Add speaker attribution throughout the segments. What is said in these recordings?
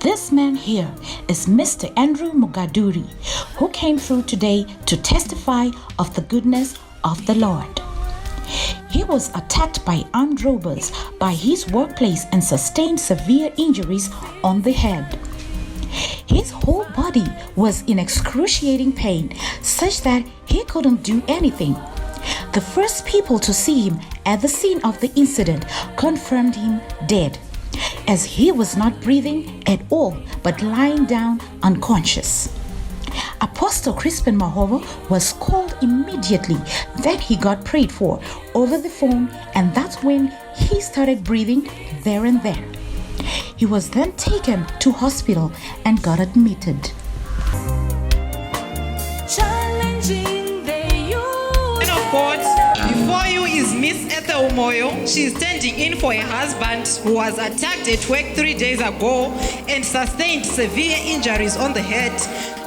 Speaker 1: This man here is Mr. Andrew Mugadhuri, who came through today to testify of the goodness of the Lord. He was attacked by armed robbers by his workplace and sustained severe injuries on the head. His whole body was in excruciating pain, such that he couldn't do anything. The first people to see him at the scene of the incident confirmed him dead, as he was not breathing at all but lying down unconscious. Apostle Chrispen Mahovo was called immediately. Then he got prayed for over the phone, and that's when he started breathing there and then. He was then taken to hospital and got admitted.
Speaker 2: Challenging the youth.
Speaker 3: Man of God, before you is Miss 𝐃𝐞𝐚𝐫. She is standing in for her husband who was attacked at work 3 days ago and sustained severe injuries on the head.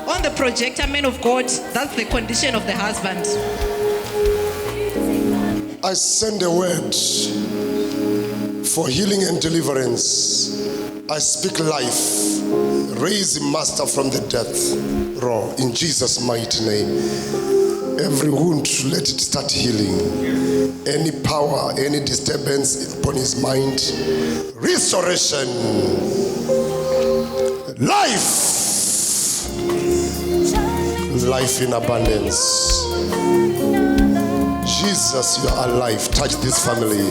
Speaker 3: On the projector, man of God, that's the condition of the husband.
Speaker 4: I send a word for healing and deliverance. I speak life. Raise Master from the death row in Jesus' mighty name. Every wound, let it start healing. Any power, any disturbance upon his mind, restoration, life. Life in abundance. Jesus, you are alive. Touch this family.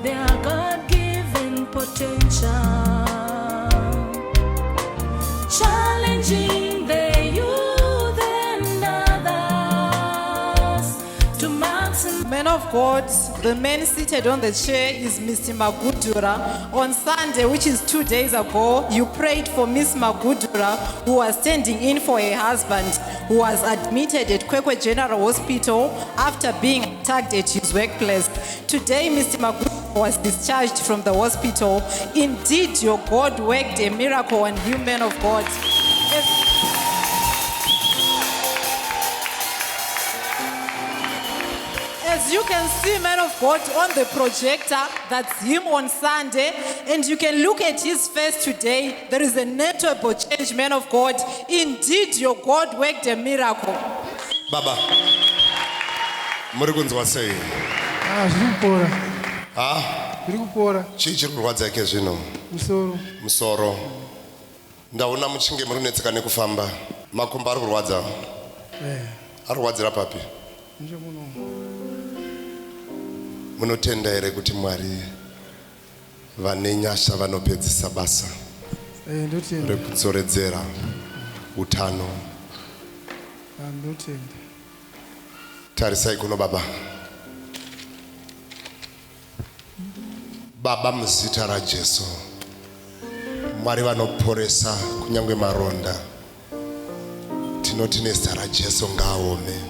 Speaker 2: They are God-given potential. Challenging the youth and others to maximize.
Speaker 3: Man of God, the man seated on the chair is Mr. Mugadhuri. On Sunday, which is 2 days ago, you prayed for Miss Mugadhuri, who was standing in for her husband, who was admitted at 𝐃𝐞𝐚𝐫 General Hospital after being attacked at his workplace. Today, Mr. Mugadhuri was discharged from the hospital. Indeed, your God worked a miracle on you, man of God. As you can see, man of God, on the projector, that's him on Sunday, and you can look at his face today. There is a notable change, man of God. Indeed, your God worked a miracle.
Speaker 4: Baba, Murugunzi was saying, Chichi kurwadza ke zvino. Musoro. Ndaona muchinge murunetseka nekufamba. Makumbo ari kurwadza. Arwadzira papi? Munotenda here kuti Mwari vane nyasha vanopedzisa basa rekudzoredzera utano. Tarisai kuno baba. Baba muzita raJesu, Mwari vanoporesa kunyangwe maronda, tinoti nezita raJesu ngaaome.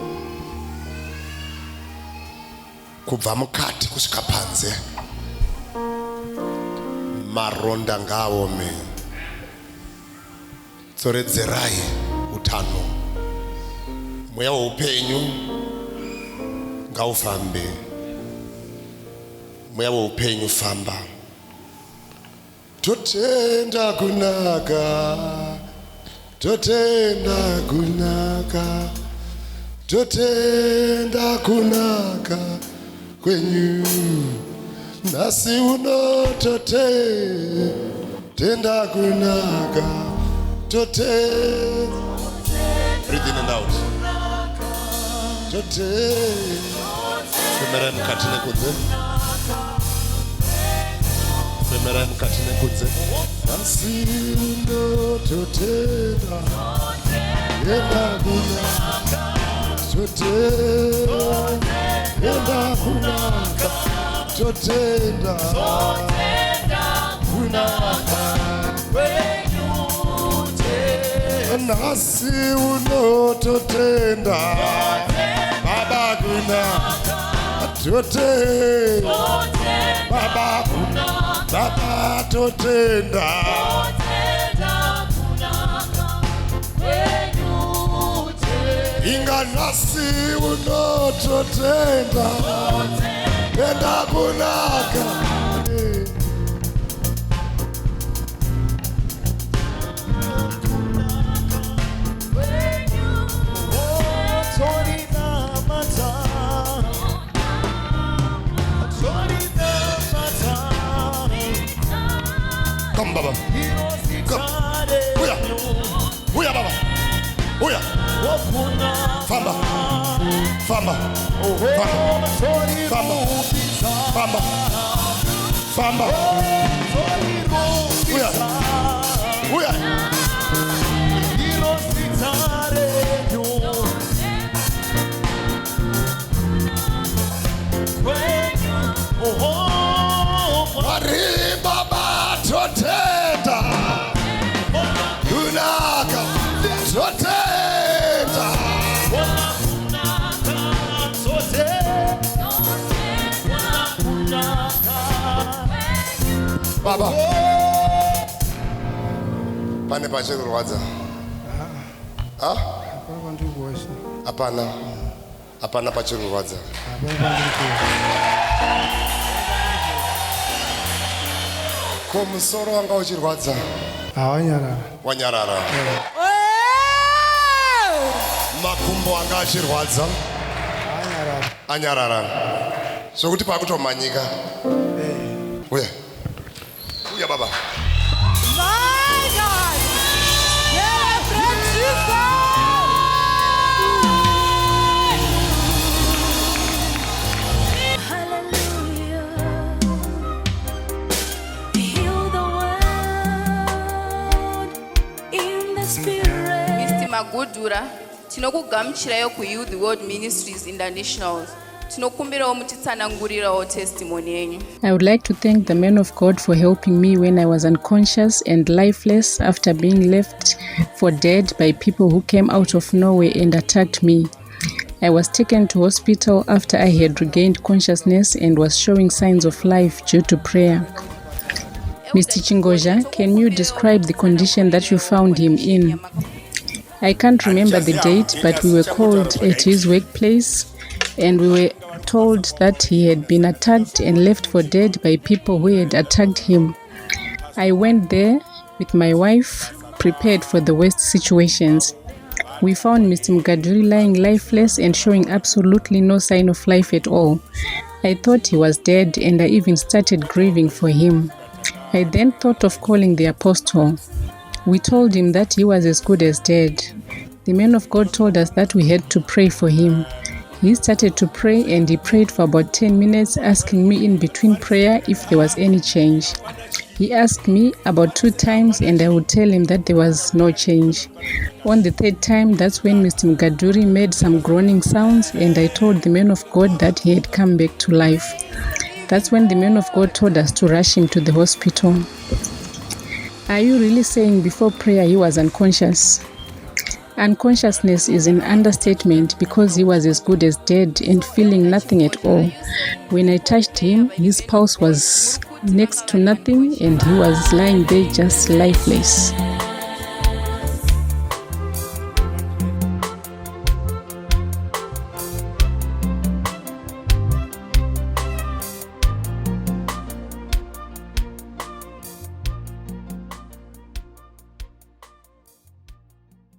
Speaker 4: Kubva mukati kusvika panze, maronda ngaaome. Dzoredzerai utano. Mweya woupenyu ngaufambe. Mweya woupenyu famba. Totenda kunaka, totenda kunaka, totenda kunaka kwenyu. Nasi uno totenda kunaka, totenda. Breathe in and out. Femera mukati nekunze. Femera mukati nekunze. Nasi uno totenda kunaka, totenda kunaka, totenda kunaka. Nasi uno totenda baba kunaka, totenda baba kunaka, baba totenda. inganasi unototenda enda kunaka Come, Baba. Come. Uya. Uya, Baba. Uya. Famba. Famba. Famba. Famba. Famba. Uya. Uya. Arriba batoteta. Unaka. Zoteta. Baba. Pane pachikurwadza. Ah? Hapana. Hapana pachikurwadza. Ko musoro wanga uchirwadza?
Speaker 5: Wanyarara.
Speaker 4: Wanyarara. Makumbo anga achirwadza? Anyarara. Sokuti pakutomanyika. Uya. Uya baba.
Speaker 3: My God! Yeah, praise Jesus!
Speaker 2: Hallelujah. Heal the world in the spirit.
Speaker 6: Mr. Mugadhuri, tinokugamuchirayo kuYouth World Ministries International. Tinokumbirawo mutitsanangurirawo testimony yenyu.
Speaker 7: I would like to thank the man of God for helping me when I was unconscious and lifeless after being left for dead by people who came out of nowhere and attacked me. I was taken to hospital after I had regained consciousness and was showing signs of life due to prayer. Mr. 𝐃𝐞𝐚𝐫, can you describe the condition that you found him in? I can't remember the date, but we were called at his workplace and we were told that he had been attacked and left for dead by people who had attacked him. I went there with my wife, prepared for the worst situations. We found Mr. Mugadhuri lying lifeless and showing absolutely no sign of life at all. I thought he was dead and I even started grieving for him. I then thought of calling the apostle. We told him that he was as good as dead. The man of God told us that we had to pray for him. He started to pray and he prayed for about 10 minutes, asking me in between prayer if there was any change. He asked me about 2 times and I would tell him that there was no change. On the 3rd time, that's when Mr. Mugadhuri made some groaning sounds and I told the man of God that he had come back to life. That's when the man of God told us to rush him to the hospital. Are you really saying before prayer he was unconscious? Unconsciousness is an understatement because he was as good as dead and feeling nothing at all. When I touched him, his pulse was next to nothing and he was lying there just lifeless.